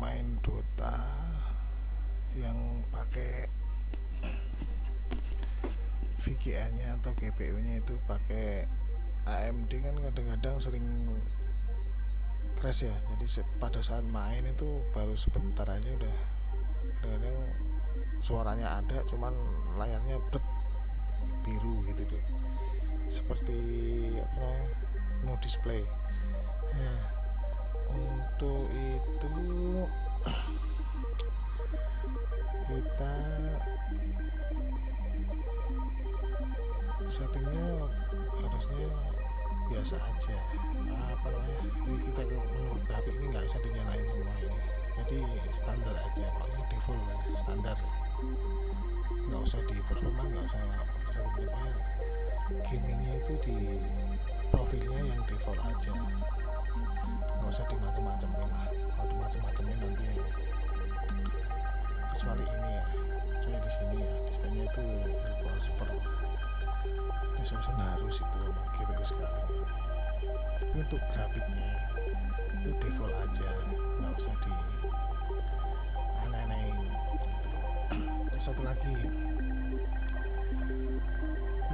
main Dota yang pakai VGA-nya atau GPU-nya itu pakai AMD kan kadang-kadang sering crash ya. Jadi pada saat main itu baru sebentar aja udah kadang-kadang suaranya ada, cuman layarnya biru gitu deh, seperti no display. Nah, untuk itu kita settingnya harusnya biasa aja. Jadi kita ke menu grafik ini nggak bisa dinyalain semua ini, jadi standar aja, pokoknya default lah, standar, nggak usah di performance, nggak usah gamingnya itu di profilnya yang default aja, nggak usah dimacem-macemin lah. Kalau dimacem-macemin nanti, kecuali ini ya, soalnya di sini ya displaynya itu virtual super resolution harus itu sama GPU sekali. Tapi untuk grafiknya itu default aja, nggak usah di aneh-anehin gitu. Terus satu lagi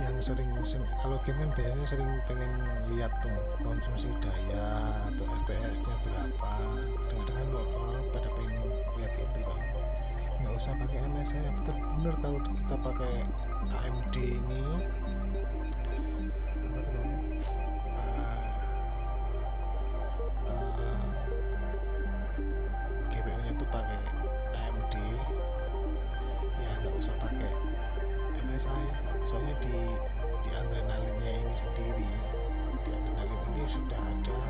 yang sering kalau game kan biasanya sering pengen lihat tuh konsumsi daya atau FPS-nya berapa. Kadang-kadang kan orang pada pengen lihat itu tuh. Nggak usah pakai MSI, bener kalau kita pakai AMD ini GPU-nya tuh pakai AMD ya, nggak usah pakai MSI. Soalnya di adrenalinnya ini sendiri, di adrenalin ini sudah ada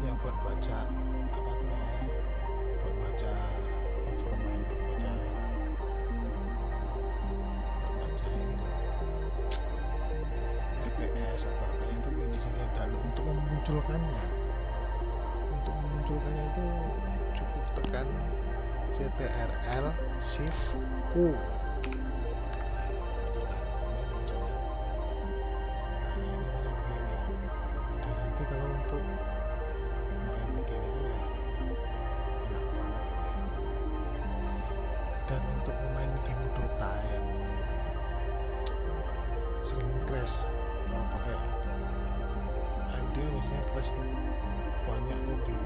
yang buat baca buat baca performa, buat baca ini loh, FPS atau apa itu di sini. Dan untuk memunculkannya itu cukup tekan CTRL Shift U. Kalau untuk main game itu ya enak banget ini. Dan untuk memain game Dota yang sering crash, kalau pakai AMD biasanya crash tuh banyak tuh di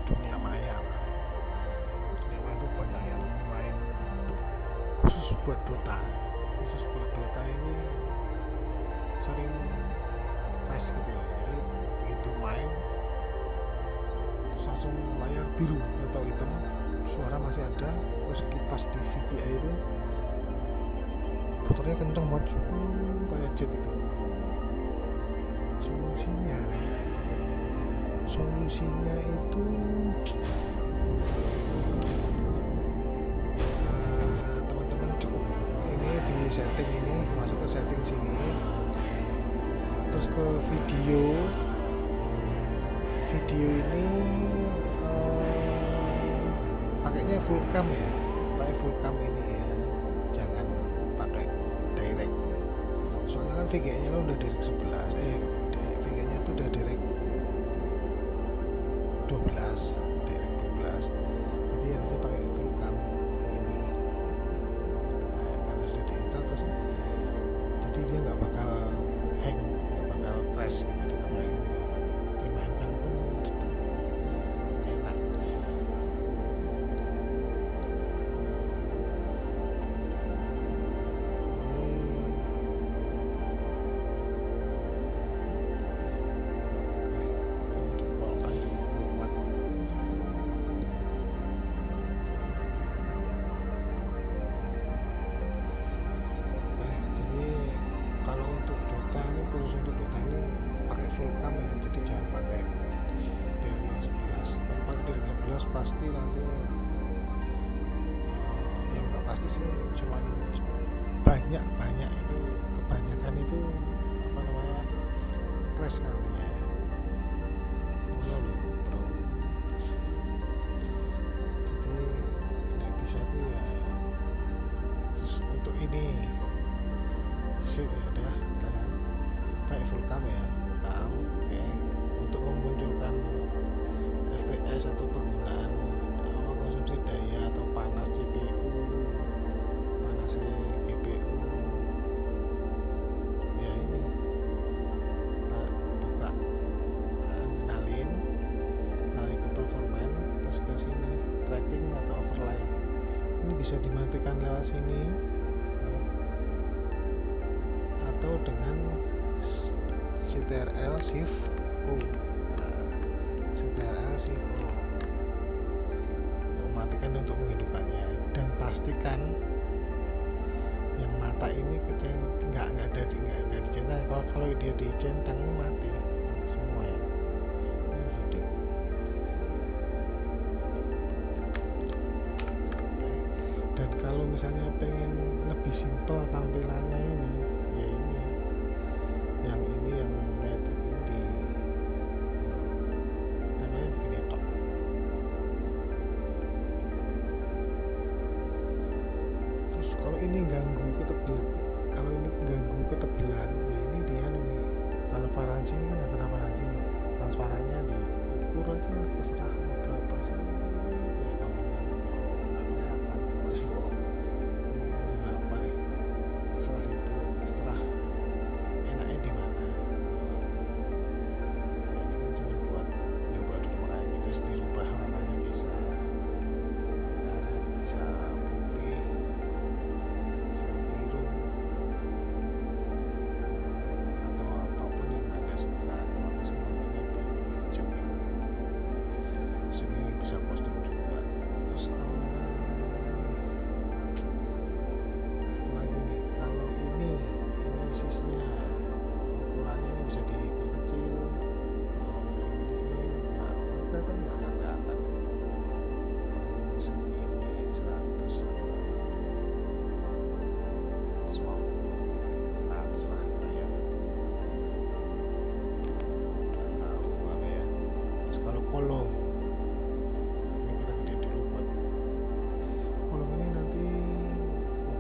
dunia maya. Dunia maya tuh banyak yang main khusus buat Dota ini sering crash gitu loh. Jadi begitu main terus langsung layar biru atau hitam, suara masih ada, terus kipas di VGA itu putarnya kenceng banget kayak jet itu. Solusinya itu teman-teman cukup ini di setting, ini masuk ke setting sini, terus ke video ini pakainya full cam ya, pakai full cam ini ya, jangan pakai direct. Soalnya kan VGA-nya kan udah direct 11, VGA-nya tuh udah direct 12, jadi harusnya pakai full cam ini. Karena sudah digital, terus jadi dia nggak bakal hang, nggak bakal crash gitu di tempat ini. Dimainkan pun tetap enak. Untuk Dota ini pakai full cam ya, jadi jangan pakai direct 11. Kalau pakai direct 11 pasti nanti yang nggak pasti sih, cuman banyak itu, kebanyakan itu crash nantinya. Bro, jadi nggak bisa tuh ya. Terus untuk ini sip ya udah pakai full cam ya, oke. Untuk memunculkan FPS atau penggunaan konsumsi daya atau panas CPU, panas GPU. Ya ini buka adrenalin, lari ke performance, terus ke sini tracking atau overlay. Ini bisa dimatikan lewat sini atau dengan CTRL Shift O. CTRL Shift O matikan untuk menghidupkannya, dan pastikan yang mata ini nggak dicentang. Kalau dia dicentang mati semua ya. Ini sedih. Dan kalau misalnya pengen lebih simpel tampilannya ini, ya ini yang metik ini tampilannya begini tok. Terus kalau ini ganggu ketebelan, ya ini dia nih transparansi. Ini kan ada transparansi nih, transparannya diukur aja terserah berapa sih. Setelah enaknya di mana, ya ini kan cuma buat nyoba dulu, makanya terus dirubah warnanya, bisa karet, bisa putih, bisa biru, atau apapun yang Anda suka. Aku semuanya biru, hijau gitu. Sini bisa kostum juga. Terus sisinya ukurannya ini bisa diperkecil, bisa digedein, kelihatan nggak kelihatan segini 100 atau 100 lah ya, nggak terlalu ya. Terus kalau kolom ini kita gede dulu. Buat kolom ini nanti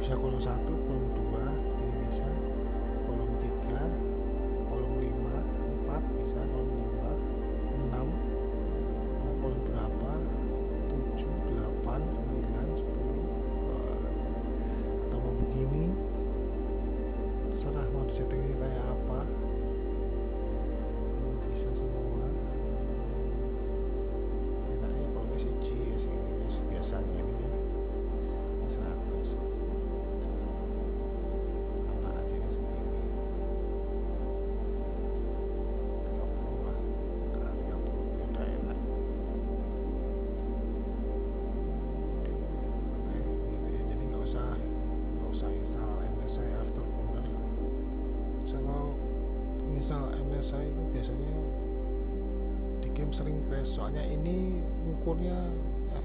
bisa kolom 1, kolom 2 ini bisa, kolom 3, kolom 5, 4 bisa, kolom 5, 6, mau kolom berapa, 7, 8, 9, 10, atau mau begini, terserah mau settingnya kayak apa. Ini bisa semua. Enaknya kalau CG ya segini, biasanya ini 100. Nggak usah install MSI Afterburner. So, kalau install MSI itu biasanya di game sering crash, soalnya ini ngukurnya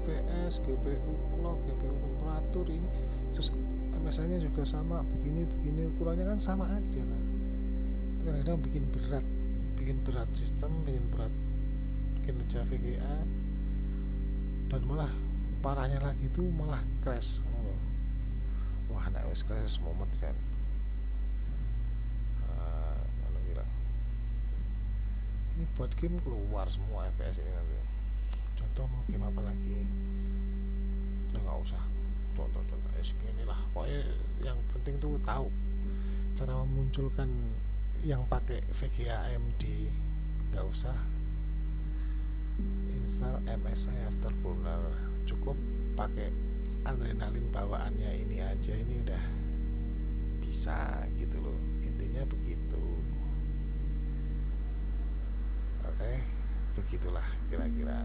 FPS, GPU clock, GPU temperatur ini, terus MSI nya juga sama, begini ukurannya kan sama aja lah. Kadang-kadang bikin berat sistem, bikin berat kinerja VGA, dan malah parahnya lagi itu malah crash. Wah, anak wes crash momen kan. Ini buat game keluar semua FPS ini nanti. Contoh mau game apa lagi? Nggak usah contoh segini lah. Pokoknya yang penting tuh tahu cara memunculkan yang pakai VGA AMD. Nggak usah install MSI Afterburner, cukup pakai adrenalin bawaannya ini aja, ini udah bisa gitu loh, intinya begitu. Oke, begitulah kira-kira.